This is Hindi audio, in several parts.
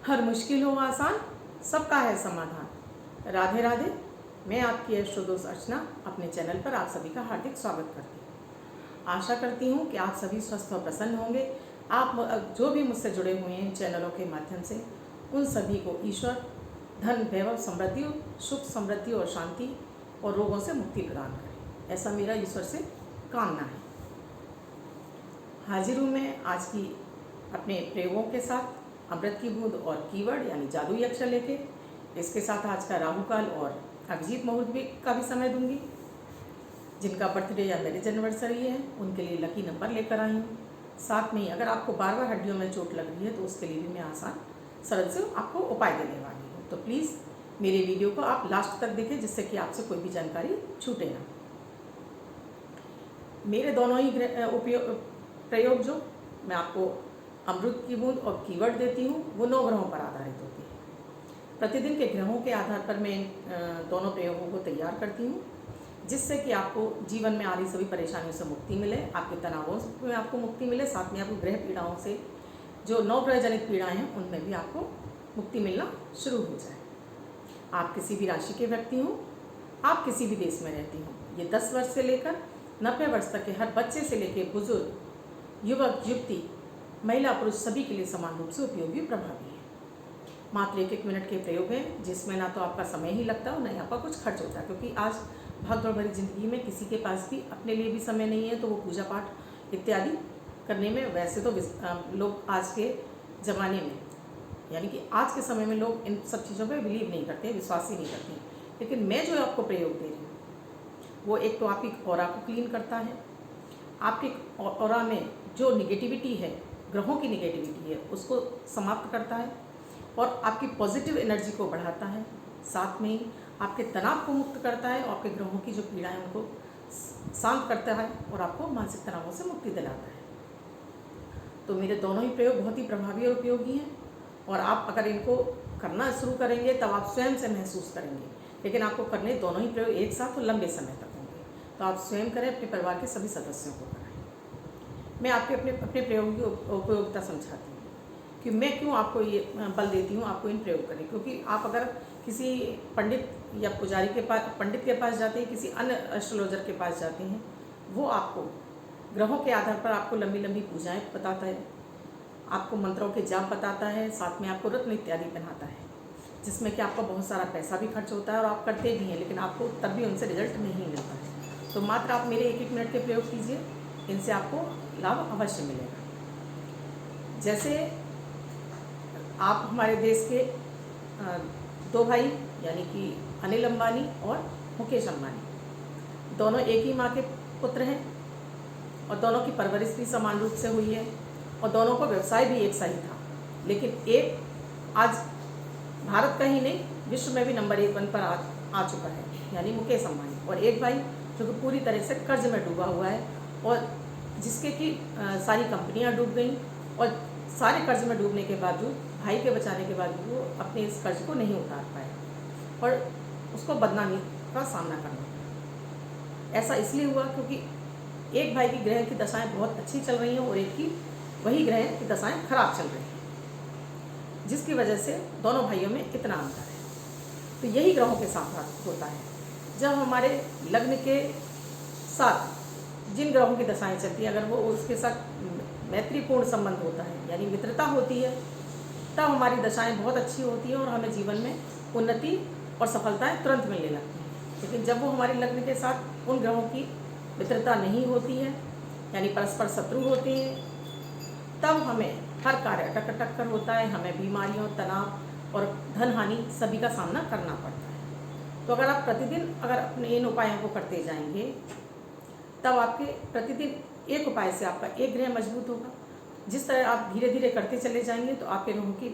हर मुश्किल हो आसान, सबका है समाधान। राधे राधे। मैं आपकी एस्ट्रो दोस्त अर्चना अपने चैनल पर आप सभी का हार्दिक स्वागत करती हूँ। आशा करती हूँ कि आप सभी स्वस्थ और प्रसन्न होंगे। आप जो भी मुझसे जुड़े हुए हैं चैनलों के माध्यम से, उन सभी को ईश्वर धन, वैभव, समृद्धि, सुख, समृद्धि और शांति और रोगों से मुक्ति प्रदान करे, ऐसा मेरा ईश्वर से कामना है। हाजिर हूँ मैं आज की अपने प्रयोगों के साथ, अमृत की बूंद और कीवर्ड यानी जादुई अक्षर लेके। इसके साथ आज का राहु काल और अभिजीत मुहूर्त भी का भी समय दूंगी। जिनका बर्थडे या मैरिज एनिवर्सरी है उनके लिए लकी नंबर लेकर आई हूँ। साथ में ही अगर आपको बार बार हड्डियों में चोट लग रही है तो उसके लिए भी मैं आसान सरल से आपको उपाय देने वाली हूँ। तो प्लीज़ मेरे वीडियो को आप लास्ट तक देखें, जिससे कि आपसे कोई भी जानकारी छूटे ना। मेरे दोनों ही प्रयोग जो मैं आपको अमृत की बूंद और कीवर्ड देती हूँ वो 9 ग्रहों पर आधारित होती है। प्रतिदिन के ग्रहों के आधार पर मैं दोनों प्रयोगों को तैयार करती हूँ, जिससे कि आपको जीवन में आ रही सभी परेशानियों से मुक्ति मिले, आपके तनावों में आपको मुक्ति मिले, साथ में आपको ग्रह पीड़ाओं से जो 9 ग्रह जनित पीड़ाएँ हैं उनमें भी आपको मुक्ति मिलना शुरू हो जाए। आप किसी भी राशि के व्यक्ति हों, आप किसी भी देश में रहती हों, ये 10 वर्ष से लेकर 90 वर्ष तक के हर बच्चे से लेकर बुजुर्ग, युवक, युवती, महिला, पुरुष सभी के लिए समान रूप से उपयोगी और प्रभावी है। मात्र 1-1 मिनट के प्रयोग हैं, जिसमें ना तो आपका समय ही लगता है और ना ही आपका कुछ खर्च होता है, क्योंकि आज भागदौड़ भरी जिंदगी में किसी के पास भी अपने लिए भी समय नहीं है, तो वो पूजा पाठ इत्यादि करने में, वैसे तो लोग आज के ज़माने में यानी कि आज के समय में लोग इन सब चीज़ों पर बिलीव नहीं करते, विश्वास ही नहीं करते। लेकिन मैं जो आपको प्रयोग दे रही हूँ वो एक तो आपकी ऑरा को क्लीन करता है, आपके ऑरा में जो निगेटिविटी है, ग्रहों की निगेटिविटी है, उसको समाप्त करता है और आपकी पॉजिटिव एनर्जी को बढ़ाता है। साथ में ही आपके तनाव को मुक्त करता है और आपके ग्रहों की जो पीड़ाएं उनको शांत करता है और आपको मानसिक तनावों से मुक्ति दिलाता है। तो मेरे दोनों ही प्रयोग बहुत ही प्रभावी और उपयोगी हैं, और आप अगर इनको करना शुरू करेंगे तब आप स्वयं से महसूस करेंगे। लेकिन आपको करने दोनों ही प्रयोग एक साथ और लंबे समय तक होंगे, तो आप स्वयं करें, अपने परिवार के सभी सदस्यों को कराएं। मैं आपके अपने प्रयोग की उपयोगिता समझाती हूँ कि मैं क्यों आपको ये बल देती हूँ आपको इन प्रयोग करें। क्योंकि आप अगर किसी पंडित या पुजारी के पास, पंडित के पास जाते हैं, किसी अन्य एस्ट्रोलॉजर के पास जाते हैं, वो आपको ग्रहों के आधार पर आपको लंबी लंबी पूजाएँ बताता है, आपको मंत्रों के जाप बताता है, साथ में आपको रत्न इत्यादि पहनाता है, जिसमें कि आपका बहुत सारा पैसा भी खर्च होता है और आप करते भी हैं, लेकिन आपको तब भी उनसे रिजल्ट नहीं मिलता है। तो मात्र आप मेरे 1-1 मिनट के प्रयोग कीजिए, इनसे आपको लाभ अवश्य मिलेगा। जैसे आप हमारे देश के 2 भाई यानी कि अनिल अंबानी और मुकेश अंबानी दोनों एक ही माँ के पुत्र हैं, और दोनों की परवरिश भी समान रूप से हुई है, और दोनों का व्यवसाय भी एक सा ही था। लेकिन एक आज भारत का ही नहीं, विश्व में भी नंबर 1 पर आ चुका है, यानी मुकेश अंबानी। और एक भाई जो कि पूरी तरह से कर्ज में डूबा हुआ है, और जिसके कि सारी कंपनियां डूब गई, और सारे कर्ज में डूबने के बावजूद, भाई के बचाने के बावजूद, वो अपने इस कर्ज को नहीं उतार पाए और उसको बदनामी का सामना करना पड़ा। ऐसा इसलिए हुआ क्योंकि एक भाई की ग्रह की दशाएं बहुत अच्छी चल रही हैं और एक की वही ग्रह की दशाएं खराब चल रही हैं, जिसकी वजह से दोनों भाइयों में इतना अंतर है। तो यही ग्रहों के साथ होता है। जब हमारे लग्न के साथ जिन ग्रहों की दशाएं चलती हैं, अगर वो उसके साथ मैत्रीपूर्ण संबंध होता है यानी मित्रता होती है, तब हमारी दशाएं बहुत अच्छी होती हैं और हमें जीवन में उन्नति और सफलताएं तुरंत मिलने लगती हैं। लेकिन जब वो हमारे लग्न के साथ उन ग्रहों की मित्रता नहीं होती है, यानी परस्पर शत्रु होते हैं, तब हमें हर कार्य अटक अटक कर होता है, हमें बीमारियों, तनाव और धन हानि सभी का सामना करना पड़ता है। तो अगर आप प्रतिदिन अगर अपने इन उपायों को करते जाएंगे, तब आपके प्रतिदिन एक उपाय से आपका एक ग्रह मजबूत होगा। जिस तरह आप धीरे धीरे करते चले जाएंगे तो आपके ग्रहों की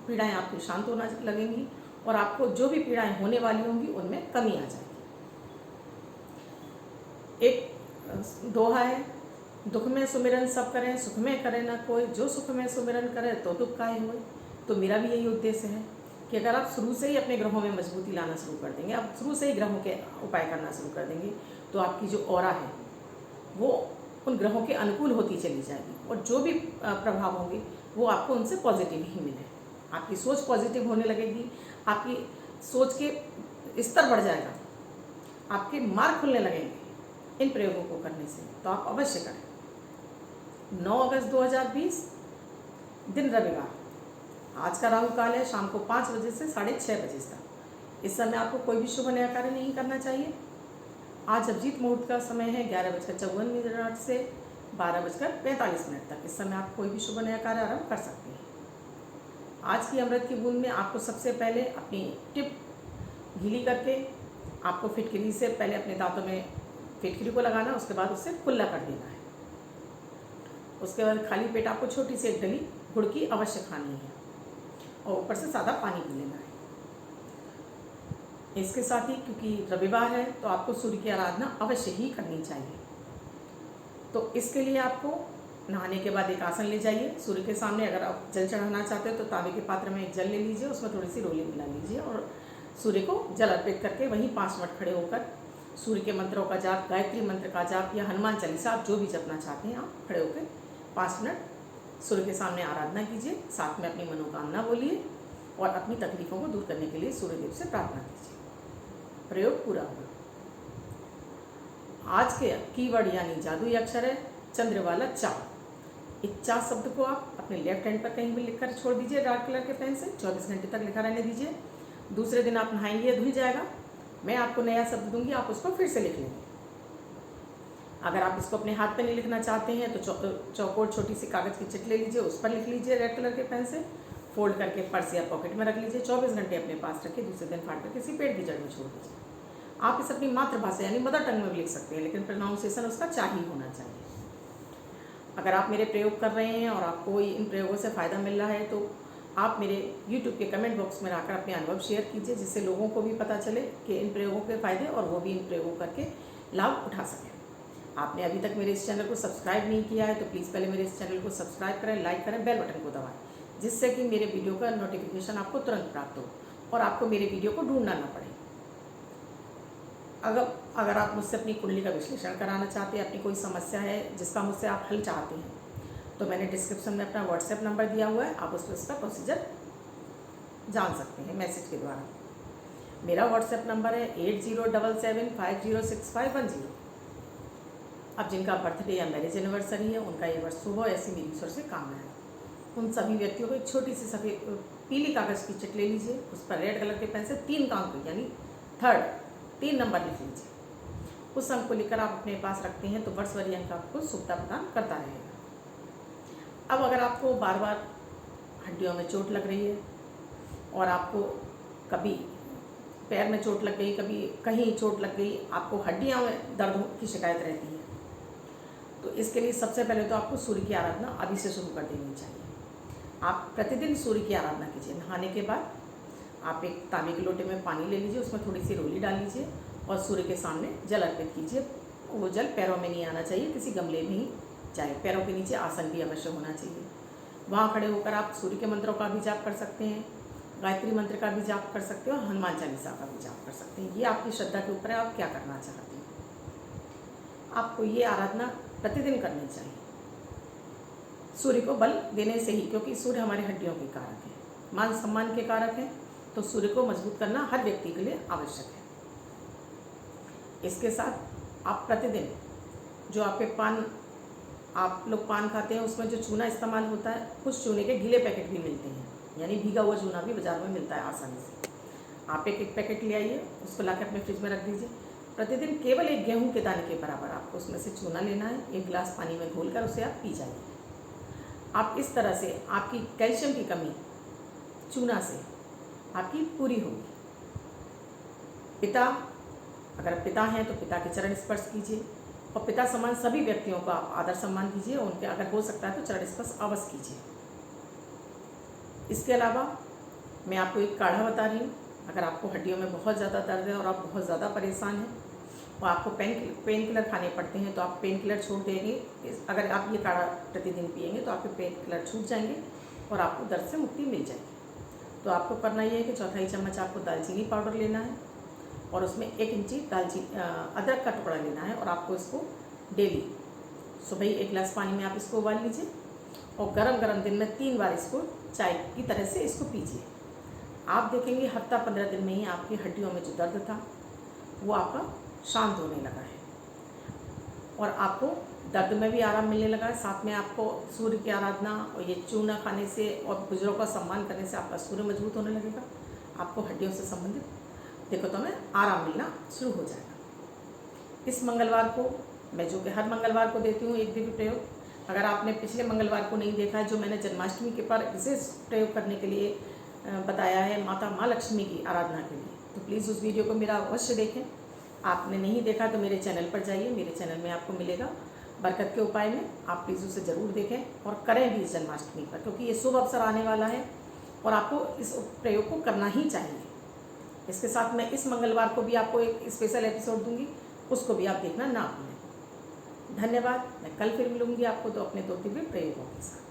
पीड़ाएं आपकी शांत होना लगेंगी, और आपको जो भी पीड़ाएं होने वाली होंगी उनमें कमी आ जाएगी। एक दोहा है, दुख में सुमिरन सब करें, सुख में करे ना कोई, जो सुख में सुमिरन करे तो दुख काहे होए। तो मेरा भी यही उद्देश्य है कि अगर आप शुरू से ही अपने ग्रहों में मजबूती लाना शुरू कर देंगे, आप शुरू से ही ग्रहों के उपाय करना शुरू कर देंगे, तो आपकी जो ऑरा है वो उन ग्रहों के अनुकूल होती चली जाएगी, और जो भी प्रभाव होंगे वो आपको उनसे पॉजिटिव ही मिले। आपकी सोच पॉजिटिव होने लगेगी, आपकी सोच के स्तर बढ़ जाएगा, आपके मार्ग खुलने लगेंगे इन प्रयोगों को करने से। तो आप अवश्य करें। 9 अगस्त 2020 दिन रविवार। आज का राहु काल है शाम को 5 बजे से 6:30 बजे तक। इस समय आपको कोई भी शुभ नया कार्य नहीं करना चाहिए। आज अभिजीत मुहूर्त का समय है 11:54 से 12:45 तक। इस समय आप कोई भी शुभ नया कार्य आरंभ कर सकते हैं। आज की अमृत की बूंद में आपको सबसे पहले अपनी टिप गीली करके आपको फिटकरी से पहले अपने दांतों में फिटकरी को लगाना है, उसके बाद उससे कुल्ला कर देना है। उसके बाद खाली पेट आपको छोटी सी एक डली गुड़ की अवश्य खानी है और ऊपर से सादा पानी पी लेना है। इसके साथ ही क्योंकि रविवार है तो आपको सूर्य की आराधना अवश्य ही करनी चाहिए। तो इसके लिए आपको नहाने के बाद एक आसन ले जाइए सूर्य के सामने। अगर आप जल चढ़ाना चाहते हो तो तांबे के पात्र में एक जल ले लीजिए, उसमें थोड़ी सी रोली मिला लीजिए और सूर्य को जल अर्पित करके वहीं 5 मिनट खड़े होकर सूर्य के मंत्रों का जाप, गायत्री मंत्र का जाप या हनुमान चालीसा आप जो भी जपना चाहते हैं आप खड़े होकर 5 मिनट सूर्य के सामने आराधना कीजिए। साथ में अपनी मनोकामना बोलिए और अपनी तकलीफों को दूर करने के लिए सूर्यदेव से प्रार्थना कीजिए। प्रयोग पूरा हुआ। आज के कीवर्ड यानी जादुई अक्षर है चंद्र वाला चा। इस चा शब्द को आप अपने लेफ्ट हैंड पर कहीं भी लिखकर छोड़ दीजिए डार्क कलर के पेन से। 24 घंटे तक लिखा रहने दीजिए। दूसरे दिन आप नहाएंगे, धुल जाएगा। मैं आपको नया शब्द दूंगी, आप उसको फिर से लिख लेंगे। अगर आप इसको अपने हाथ पे नहीं लिखना चाहते हैं तो चौकोर छोटी सी कागज़ की चिट ले लीजिए, उस पर लिख लीजिए रेड कलर के पेन से। फोल्ड करके पर्स या पॉकेट में रख लीजिए। 24 घंटे अपने पास रखिए। दूसरे दिन फाड़ कर किसी पेड़ की जड़ में छोड़ दीजिए। आप इसे अपनी मातृभाषा यानी मदर टंग में भी लिख सकते हैं, लेकिन प्रोनाउंसिएशन उसका चाहिए होना चाहिए। अगर आप मेरे प्रयोग कर रहे हैं और आपको इन प्रयोगों से फ़ायदा मिल रहा है तो आप मेरे YouTube के कमेंट बॉक्स में आकर अपने अनुभव शेयर कीजिए, जिससे लोगों को भी पता चले कि इन प्रयोगों के फ़ायदे और वो भी इन प्रयोगों करके लाभ उठा सकें। आपने अभी तक मेरे इस चैनल को सब्सक्राइब नहीं किया है तो प्लीज़ पहले मेरे इस चैनल को सब्सक्राइब करें, लाइक करें, बेल बटन को दबाएं, जिससे कि मेरे वीडियो का नोटिफिकेशन आपको तुरंत प्राप्त हो और आपको मेरे वीडियो को ढूंढना ना पड़े। अगर आप मुझसे अपनी कुंडली का विश्लेषण कराना चाहते हैं, अपनी कोई समस्या है जिसका मुझसे आप हल चाहते हैं, तो मैंने डिस्क्रिप्शन में अपना व्हाट्सएप नंबर दिया हुआ है। आप उस पर उसका प्रोसीजर जान सकते हैं मैसेज के द्वारा। मेरा व्हाट्सएप नंबर है 8077506510। अब जिनका बर्थडे या मैरिज एनिवर्सरी है उनका ये वर्ष शुभ हो, ऐसी मेरी ईश्वर से कामना है। उन सभी व्यक्तियों को एक छोटी सी सफ़ेद पीली कागज़ की चिट ले लीजिए, उस पर रेड कलर के पेन से 3 का अंक यानी 3 नंबर लिख लीजिए। उस अंक को लेकर आप अपने पास रखते हैं तो वर्षभरी अंक आपको शुभता प्रदान करता रहेगा। अब अगर आपको बार बार हड्डियों में चोट लग रही है और आपको कभी पैर में चोट लग गई, कभी कहीं चोट लग गई, आपको हड्डियां में दर्द की शिकायत रहती है, तो इसके लिए सबसे पहले तो आपको सूर्य की आराधना अभी से शुरू कर देनी चाहिए। आप प्रतिदिन सूर्य की आराधना कीजिए। नहाने के बाद आप एक तांबे के लोटे में पानी ले लीजिए, उसमें थोड़ी सी रोली डाल लीजिए और सूर्य के सामने जल अर्पित कीजिए। वो जल पैरों में नहीं आना चाहिए, किसी गमले में ही चाहे। पैरों के नीचे आसन भी अवश्य होना चाहिए। वहाँ खड़े होकर आप सूर्य के मंत्रों का भी जाप कर सकते हैं, गायत्री मंत्र का भी जाप कर सकते हैं और हनुमान चालीसा का भी जाप कर सकते हैं। ये आपकी श्रद्धा के ऊपर है, आप क्या करना चाहते हैं। आपको ये आराधना प्रतिदिन करनी चाहिए सूर्य को बल देने से ही, क्योंकि सूर्य हमारी हड्डियों के कारक है, मान सम्मान के कारक है। तो सूर्य को मजबूत करना हर व्यक्ति के लिए आवश्यक है। इसके साथ आप प्रतिदिन जो आप लोग पान खाते हैं उसमें जो चूना इस्तेमाल होता है, कुछ चूने के गीले पैकेट भी मिलते हैं, यानी भीगा हुआ चूना भी बाजार में मिलता है आसानी से। आप एक पैकेट ले आइए, उसको लाकर अपने फ्रिज में रख दीजिए। प्रतिदिन केवल 1 गेहूं के दाने के बराबर आपको उसमें से चूना लेना है। 1 गिलास पानी में घोलकर उसे आप पी जाइए। आप इस तरह से आपकी कैल्शियम की कमी चूना से आपकी पूरी होगी। अगर पिता हैं तो पिता के चरण स्पर्श कीजिए और पिता समान सभी व्यक्तियों का आप आदर सम्मान कीजिए। उनके अगर हो सकता है तो चरण स्पर्श अवश्य कीजिए। इसके अलावा मैं आपको एक काढ़ा बता रही हूँ। अगर आपको हड्डियों में बहुत ज़्यादा दर्द है और आप बहुत ज़्यादा परेशान हैं और आपको पेन किलर खाने पड़ते हैं, तो आप पेन किलर छोड़ देंगे। अगर आप ये काढ़ा प्रतिदिन पिएंगे तो आपके पेन किलर छूट जाएंगे और आपको दर्द से मुक्ति मिल जाएगी। तो आपको करना ये है कि 1/4 चम्मच आपको दालचीनी पाउडर लेना है और उसमें 1 इंची अदरक का टुकड़ा लेना है और आपको इसको डेली सुबह ही 1 गिलास पानी में आप इसको उबाल लीजिए और गरम गरम दिन में 3 बार इसको चाय की तरह से इसको पीजिए। आप देखेंगे हफ्ता 15 दिन में ही आपकी हड्डियों में जो दर्द था वो आपका शांत होने लगा है और आपको दर्द में भी आराम मिलने लगा है। साथ में आपको सूर्य की आराधना और ये चूना खाने से और बुजुर्गों का सम्मान करने से आपका सूर्य मजबूत होने लगेगा। आपको हड्डियों से संबंधित दिक्कतों में आराम मिलना शुरू हो जाएगा। इस मंगलवार को मैं जो कि हर मंगलवार को देती हूँ एक दिव्य प्रयोग, अगर आपने पिछले मंगलवार को नहीं देखा है जो मैंने जन्माष्टमी के पर विशेष प्रयोग करने के लिए बताया है माता माँ लक्ष्मी की आराधना के लिए, तो प्लीज़ उस वीडियो को मेरा अवश्य देखें। आपने नहीं देखा तो मेरे चैनल पर जाइए, मेरे चैनल में आपको मिलेगा बरकत के उपाय में, आप प्लीज़ उसे ज़रूर देखें और करें भी इस जन्माष्टमी पर, क्योंकि ये शुभ अवसर आने वाला है और आपको इस प्रयोग को करना ही चाहिए। इसके साथ मैं इस मंगलवार को भी आपको एक स्पेशल एपिसोड दूंगी, उसको भी आप देखना ना भूलें। धन्यवाद। मैं कल फिर मिलूंगी आपको तो अपने 2 दिव्य प्रयोगों के साथ।